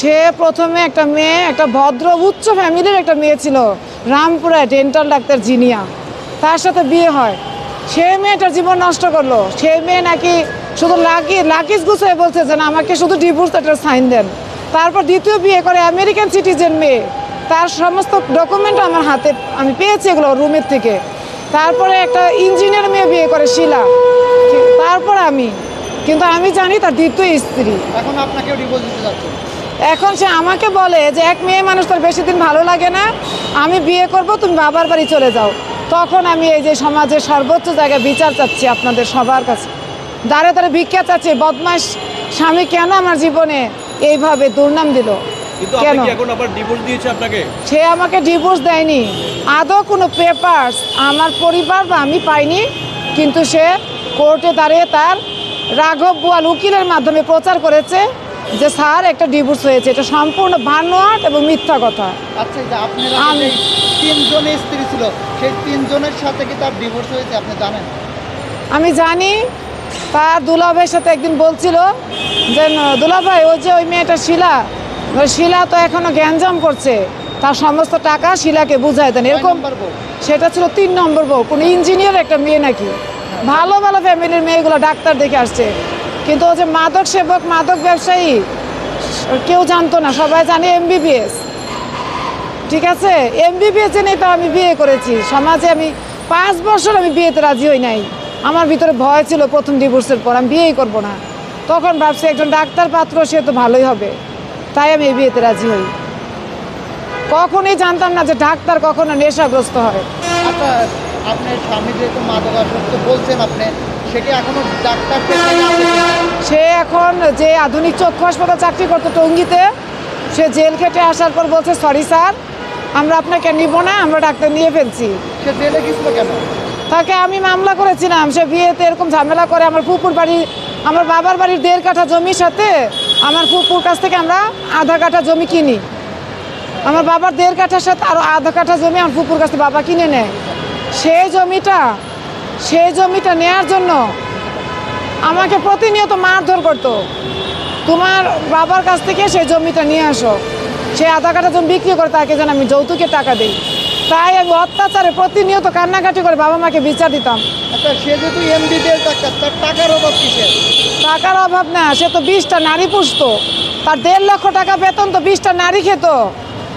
সে প্রথমে একটা মেয়ে, একটা ভদ্র উচ্চ ফ্যামিলির একটা মেয়ে ছিল, রামপুরা ডেন্টাল ডাক্তার জিনিয়া। তার সাথে বিয়ে হয়। সে মেয়েটার জীবন নষ্ট করলো। সে মেয়ে নাকি শুধু লাকিজ গুছিয়ে বলছে যে না, আমাকে শুধু ডিভোর্স একটা সাইন দেন। তারপর দ্বিতীয় বিয়ে করে আমেরিকান সিটিজেন মেয়ে। তার সমস্ত ডকুমেন্ট আমার হাতে, আমি পেয়েছি এগুলো রুমের থেকে। তারপরে একটা ইঞ্জিনিয়ার মেয়ে বিয়ে করে শিলা। তারপর কিন্তু আমি জানি তার দ্বিতীয় স্ত্রী। এখন আপনাকেও ডিভোর্স দিতে যাচ্ছে। এখন সে আমাকে বলে যে এক মেয়ে মানুষ তার বেশি দিন ভালো লাগে না, আমি বিয়ে করব, তুমি বাবার বাড়ি চলে যাও। তখন আমি এই যে সমাজের সর্বোচ্চ জায়গায় বিচার চাচ্ছি আপনাদের সবার কাছে, দাঁড়ে দাঁড়ে ভিক্ষা চাচ্ছি। বদমাস স্বামী কেন আমার জীবনে এইভাবে দুর্নাম দিল? কেন সে আমাকে ডিভোর্স দেয়নি, আদৌ কোনো পেপারস আমার পরিবার বা আমি পাইনি। কিন্তু সে কোর্টে দাঁড়িয়ে তার রাঘব বোয়াল উকিলের মাধ্যমে প্রচার করেছে যে স্যার একটা ডিভোর্স হয়েছে। এটা সম্পূর্ণ বানোয়াট এবং মিথ্যা কথা। আচ্ছা, যে আপনারা তিনজনের স্ত্রী ছিল, সেই তিনজনের সাথে কি তার ডিভোর্স হয়েছে আপনি জানেন? আমি জানি। তার দুলাভাইয়ের সাথে একদিন বলছিল যে দুলাভাই, ওই যে ওই মেয়েটা শিলা তো এখনো গ্যাঞ্জাম করছে, তার সমস্ত টাকা শিলাকে বুঝাই দেন এরকম। সেটা ছিল 3 নম্বর বউ, কোনো ইঞ্জিনিয়ার একটা মেয়ে নাকি, ভালো ভালো ফ্যামিলির মেয়েগুলো ডাক্তার দেখে আসছে। কিন্তু ও যে মাদক সেবক, মাদক ব্যবসায়ী, কেউ জানতো না, সবাই জানে MBBS। ঠিক আছে, MBBS জেনেই তো আমি বিয়ে করেছি। সমাজে আমি 5 বছর আমি বিয়েতে রাজি হই নাই। আমার ভিতরে ভয় ছিল প্রথম ডিভোর্সের পর আমি বিয়েই করব না। তখন ভাবছি একজন ডাক্তার পাত্র, সে তো ভালোই হবে, তাই আমি এই বিয়েতে রাজি হই। কখনোই জানতাম না যে ডাক্তার কখনো নেশাগ্রস্ত হয়। আচ্ছা, আপনার স্বামী যেহেতু মাদকাসক্ত বলছেন, আপনি সেটি এখনো ডাক্তার, সে এখন যে আধুনিক চক্ষু হাসপাতাল চাকরি করতো টঙ্গীতে, সে জেল খেটে আসার পর বলছে সরি স্যার, আমরা আপনাকে নিব না, আমরা ডাক্তার নিয়ে ফেলছি। সে জেলে গেছিল কেন? তাকে আমি মামলা করেছিলাম, সে বিয়েতে এরকম ঝামেলা করে। আমার ফুপুর বাড়ি, আমার বাবার বাড়ির 1.5 কাঠা জমির সাথে আমার ফুপুর কাছ থেকে আমরা আধা কাঠা জমি কিনি। আমার বাবার 1.5 কাঠার সাথে আরও আধা কাঠা জমি আমার ফুপুর কাছ থেকে বাবা কিনে নেয়। সেই জমিটা নেয়ার জন্য আমাকে প্রতিনিয়ত মারধর করতো, তোমার বাবার কাছ থেকে সেই জমিটা নিয়ে আসো। সে আধা কাঠা জমি বিক্রি করে তাকে যেন আমি যৌতুকের টাকা দিই। তাই আমি অত্যাচারে প্রতিনিয়ত কান্নাকাটি করে বাবা মাকে বিচার দিতাম। আচ্ছা, সে যেহেতু MBBS ডাক্তার, তার টাকার অভাব কিসের? টাকার অভাব না, সে তো 20টা নারী পুষতো। তার 1.5 লক্ষ টাকা বেতন, তো 20টা নারী খেত।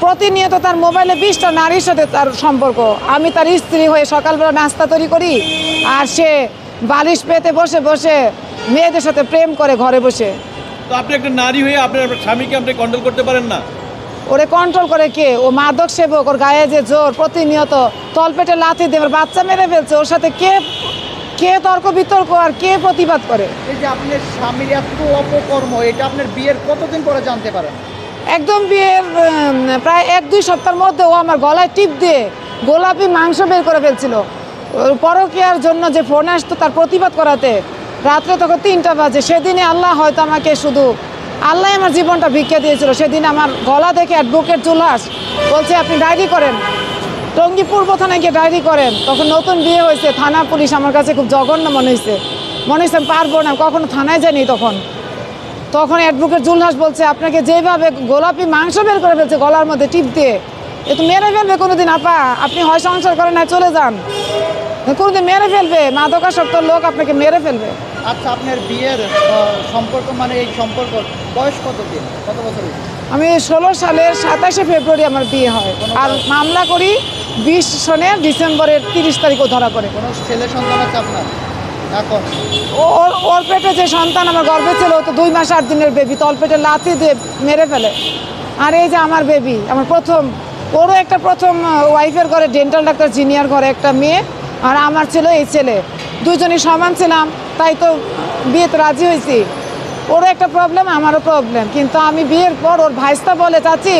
প্রতিনিয়ত তার মোবাইলে 20টা নারীর সাথে তার সম্পর্ক। আমি তার স্ত্রী হয়ে সকালবেলা নাস্তা তৈরি করি, আর সে বালিশ পেতে বসে বসে মেয়েদের সাথে প্রেম করে ঘরে বসে। তো আপনি একটা নারী হয়ে আপনার স্বামীকে আপনি কন্ট্রোল করতে পারেন না? ওরে কন্ট্রোল করে কে? ও মাদক সেবক, ওর গায়ে যে জোর, প্রতিনিয়ত তলপেটে লাথি দিয়ে ওর বাচ্চা মেরে ফেলছে। ওর সাথে কে তর্ক বিতর্ক আর কে প্রতিবাদ করে? এই যে আপনার স্বামীর এত অপকর্ম, এটা আপনার বিয়ের কতদিন পরে জানতে পারেন? একদম বিয়ের প্রায় 1-2 সপ্তাহের মধ্যে ও আমার গলায় টিপ দিয়ে গোলাপি মাংস বের করে ফেলছিল। পরকীয়ার জন্য যে ফোন আসতো তার প্রতিবাদ করাতে, রাত্রে তখন 3টা বাজে। সেদিনে আল্লাহ হয়তো আমাকে আল্লাহ আমার জীবনটা ভিক্ষা দিয়েছিল। সেদিন আমার গলা দেখে অ্যাডভোকেট জুলহাস বলছে আপনি ডায়েরি করেন, টঙ্গী পূর্ব থানায় গিয়ে ডায়েরি করেন। তখন নতুন বিয়ে হয়েছে, থানা পুলিশ আমার কাছে খুব জঘন্য মনে হয়েছে আমি পারবো না, কখনো থানায় যাইনি। তখন অ্যাডভোকেট জুলহাস বলছে আপনাকে যেভাবে গোলাপি মাংস বের করে ফেলছে গলার মধ্যে টিপ দিয়ে, এ তো মেরে ফেলবে কোনোদিন। আপা, আপনি হয় সংসার করেন না চলে যান, কোনোদিন মেরে ফেলবে, মাদকাসক্ত লোক আপনাকে মেরে ফেলবে। আচ্ছা, আপনার বিয়ের সম্পর্ক, মানে এই সম্পর্ক বয়স কত বছর? আমি 16 সালের 27শে ফেব্রুয়ারি আমার বিয়ে হয়, আর মামলা করি 20 সনের ডিসেম্বরের 30 তারিখও ধরা পড়ে। কোনো ছেলে সন্তান আছে আপনার এখন? ওর পেটে যে সন্তান আমার গর্ভে ছিল, ও তো 2 মাস 8 দিনের বেবি, তলপেটে লাথি দিয়ে মেরে ফেলে। আর এই যে আমার বেবি, আমার ওরও একটা প্রথম ওয়াইফের ঘরে ডেন্টাল ডাক্তার জিনিয়ার ঘরে একটা মেয়ে, আর আমার ছিল এই ছেলে, দুজনই সমান ছিলাম, তাই তো বিয়েতে রাজি হয়েছি। ওরও একটা প্রবলেম, আমারও প্রবলেম। কিন্তু আমি বিয়ের পর ওর ভাইস্তা বলে চাচি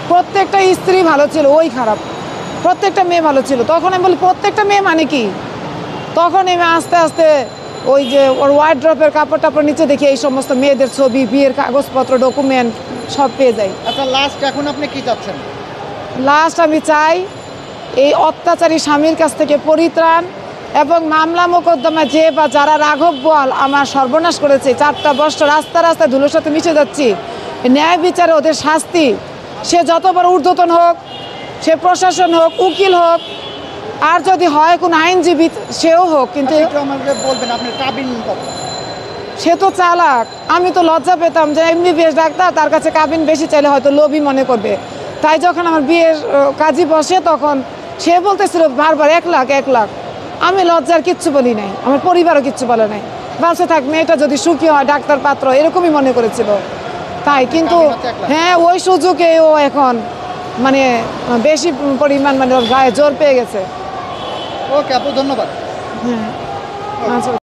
প্রত্যেকটা স্ত্রী ভালো ছিল, ওই খারাপ, প্রত্যেকটা মেয়ে ভালো ছিল। তখন আমি বলি প্রত্যেকটা মেয়ে মানে কি? তখন আমি আস্তে আস্তে ওই যে ওর ওয়ার্ড্রপের কাপড় টাপড় নিচে দেখি এই সমস্ত মেয়েদের ছবি, বিয়ের কাগজপত্র, ডকুমেন্ট সব পেয়ে যাই। আচ্ছা, লাস্ট এখন আপনি কি চাচ্ছেন? লাস্ট আমি চাই এই অত্যাচারী স্বামীর কাছ থেকে পরিত্রাণ, এবং মামলা মোকদ্দমা যে বা যারা রাঘব বোয়াল আমার সর্বনাশ করেছে, 4টা বছর রাস্তায় ধুলোর সাথে মিশে যাচ্ছি, ন্যায় বিচারে ওদের শাস্তি, সে যত বড় ঊর্ধ্বতন হোক, সে প্রশাসন হোক, উকিল হোক, আর যদি হয় কোনো আইনজীবী সেও হোক, কিন্তু একটু আমাকে বলবেন আপনার কাবিন কত? সে তো চালাক। আমি তো লজ্জা পেতাম যে MBBS ডাক্তার, তার কাছে কাবিন বেশি চাইলে হয়তো লোভী মনে করবে। তাই যখন আমার বিয়ের কাজী বসে তখন সে বলতেছিল বারবার 1 লাখ 1 লাখ। আমি লজ্জার কিচ্ছু বলি নাই, আমার পরিবারও কিচ্ছু বলে নাই। বাঁচে থাক, মেয়েটা যদি সুখী হয়, ডাক্তার পাত্র, এরকমই মনে করেছিল। তাই কিন্তু কাবিন হচ্ছে 1 লাখ। হ্যাঁ, ওই সুযোগে ও এখন মানে বেশি পরিমাণ মানে ওর গায়ে জোর পেয়ে গেছে। ওকে আপু, ধন্যবাদ। হ্যাঁ, আচ্ছা।